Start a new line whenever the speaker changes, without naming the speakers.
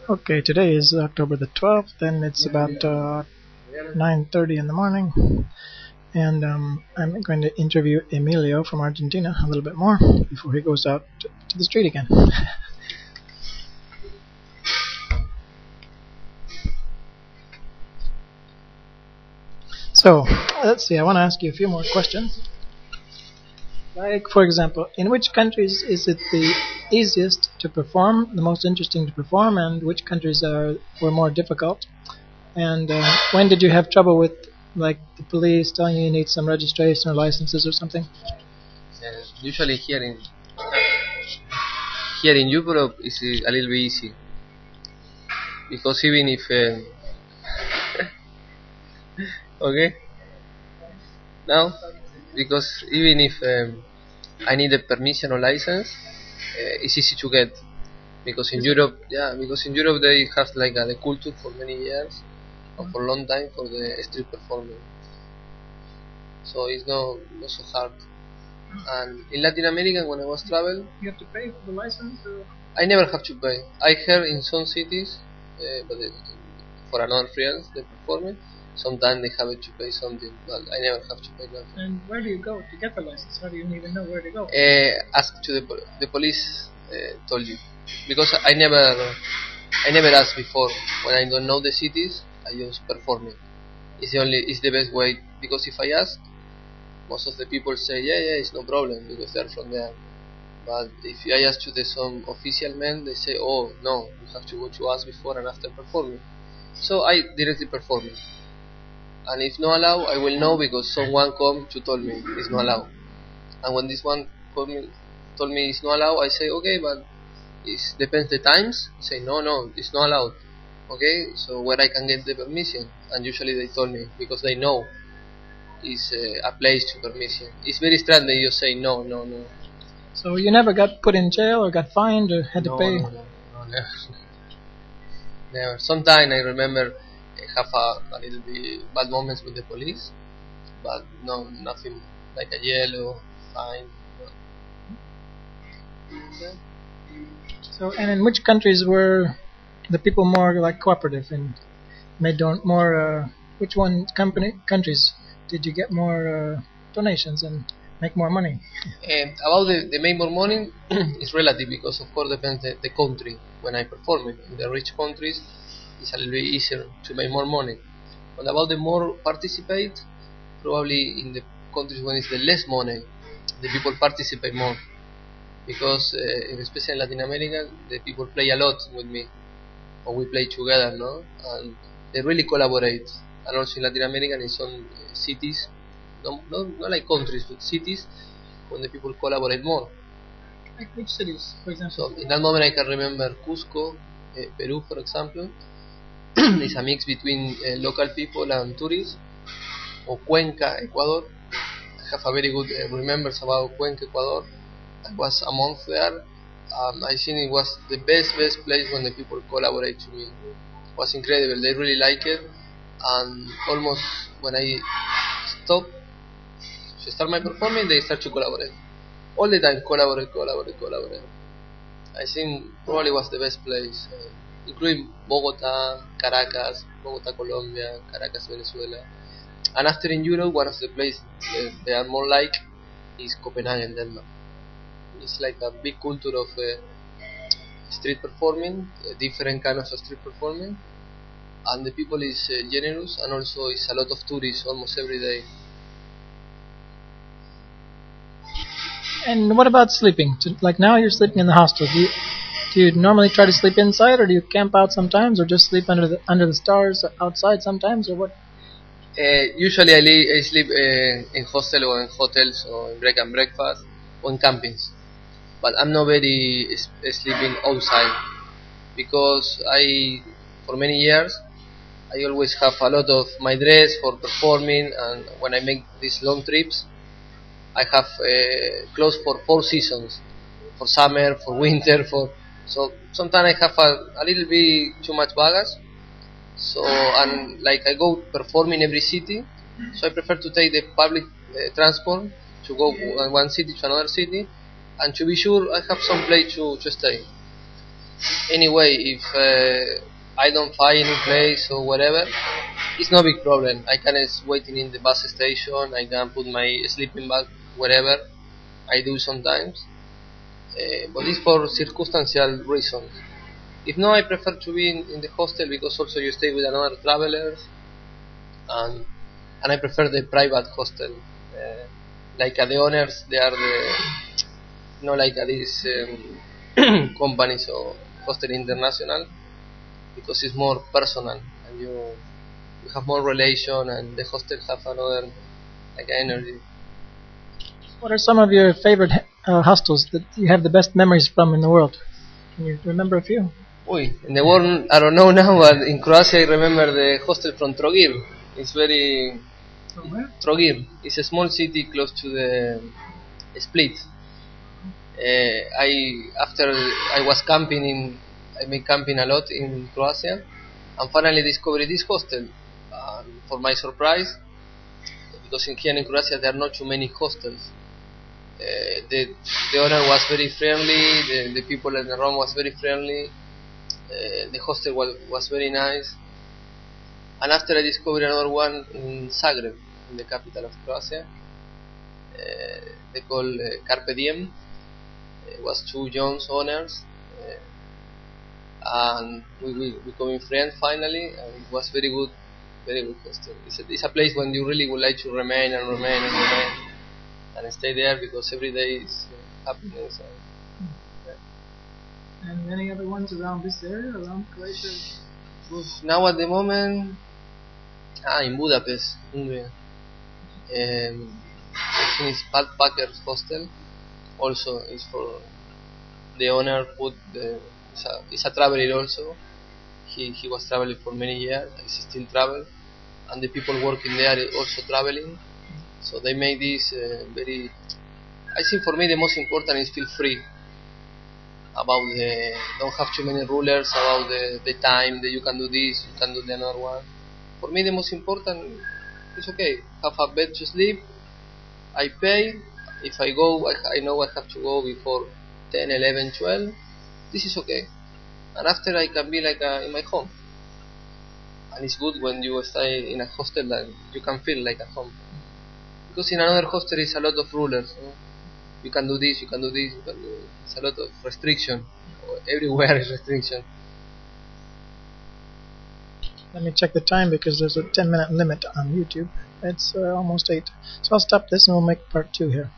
Okay, today is October the 12th, and it's about 9:30 in the morning, and I'm going to interview Emilio from Argentina a little bit more before he goes out to the street again. So, let's see, I want to ask you a few more questions. Like, for example, in which countries is it the easiest to perform, the most interesting to perform, and which countries were more difficult? And when did you have trouble with, like, the police telling you need some registration or licenses or something?
Usually here in Europe is a little bit easy, because even if okay now, because even if I need a permission or license, it's easy to get, because in Europe they have like the culture for many years or for a long time for the street performance, so it's not so hard. And in Latin America, when I was travel,
You have to pay for the license? Or?
I never have to pay. I heard in some cities, but for another friends they performing, sometimes they have to pay something, but I never have to pay nothing.
And where do you go to get the license? How do you even know where to go?
Ask to the police. Told you, because I never asked before. When I don't know the cities, I just perform it. It's the best way, because if I ask, most of the people say yeah, it's no problem because they're from there. But if I ask to some official men, they say, oh no, you have to go to us before and after performing. So I directly perform it. And if not allowed, I will know, because someone come to tell me it's not allowed. And when this one told me it's not allowed, I say okay, but it depends the times. I say no, it's not allowed. Okay, so where I can get the permission? And usually they told me, because they know it's a place to permission. It's very strange that you say no.
So you never got put in jail or got fined or had to pay?
No, never. Never. Sometimes I remember have a little bit bad moments with the police, but no, nothing like a jail or fine. No.
So, and in which countries were the people more like cooperative and more? Which countries did you get more donations and make more money?
And about the make more money is relative, because of course depends the country. When I perform it in the rich countries, it's a little bit easier to make more money. But about the more participate, probably in the countries when it's the less money, the people participate more, because especially in Latin America, the people play a lot with me, or we play together, no? And they really collaborate. And also in Latin America, in some cities, not like countries, but cities, when the people collaborate more.
Like which cities, for example?
So in that moment I can remember Cusco, Peru, for example. It's a mix between local people and tourists. Or Cuenca, Ecuador. I have a very good remembers about Cuenca, Ecuador. I was a month there. I think it was the best place when the people collaborate to me. It was incredible. They really like it, and almost when I start my performance, they start to collaborate. All the time, collaborate. I think probably was the best place, including Bogota, Bogota, Colombia, Caracas, Venezuela. And after in Europe, one of the places they are more like is Copenhagen, Denmark. It's like a big culture of street performing, different kind of street performing, and the people is generous, and also is a lot of tourists almost every day.
And what about sleeping? Like now you're sleeping in the hostel. Do you normally try to sleep inside, or do you camp out sometimes, or just sleep under the stars outside sometimes, or what?
Usually I sleep in hostel or in hotels or in break and breakfast or in campings. But I'm not very sleeping outside, because for many years, I always have a lot of my dress for performing, and when I make these long trips, I have clothes for 4 seasons, for summer, for winter, so sometimes I have a little bit too much baggage. So, and like I go perform in every city, so I prefer to take the public transport to go one city to another city, and to be sure I have some place to stay. anyway, if I don't find any place or whatever, it's no big problem. I can just waiting in the bus station. I can put my sleeping bag wherever. I do sometimes, but it's for circumstantial reasons. If not, I prefer to be in the hostel because also you stay with another travelers, and I prefer the private hostel. Like the owners, they are the not like these companies or hostel international, because it's more personal and you have more relation, and the hostel have another like energy.
What are some of your favorite hostels that you have the best memories from in the world? Can you remember a few?
In the world, I don't know now, but in Croatia I remember the hostel from Trogir. It's very... Trogir. It's a small city close to the Split. After I was camping I've been camping a lot in Croatia, and finally discovered this hostel. For my surprise, because here in Croatia there are not too many hostels. The owner was very friendly. The people in the room was very friendly. The hostel was very nice. And after I discovered another one in Zagreb, in the capital of Croatia, they call Carpe Diem. It was two young owners, and we became friends finally, and it was very good hostel. It's a place when you really would like to remain and stay there, because every day is happiness.
And any other ones around this area, around Croatia?
Now at the moment, in Budapest, Hungary. I think it's Backpackers Hostel. Also, it's for the owner. It's a traveler also. He was traveling for many years. He still travel, and the people working there are also traveling. So they made this very. I think for me the most important is feel free. About don't have too many rulers about the time that you can do this, you can do the another one. For me the most important is okay. Have a bed to sleep. I pay. If I go, I know I have to go before 10, 11, 12. This is okay. And after I can be like in my home. And it's good when you stay in a hostel that you can feel like at home. Because in another hostel is a lot of rulers. You can do this, you can do this, you can do. It's a lot of restriction. Everywhere is restriction.
Let me check the time because there's a 10-minute limit on YouTube. It's almost 8. So I'll stop this and we'll make part 2 here.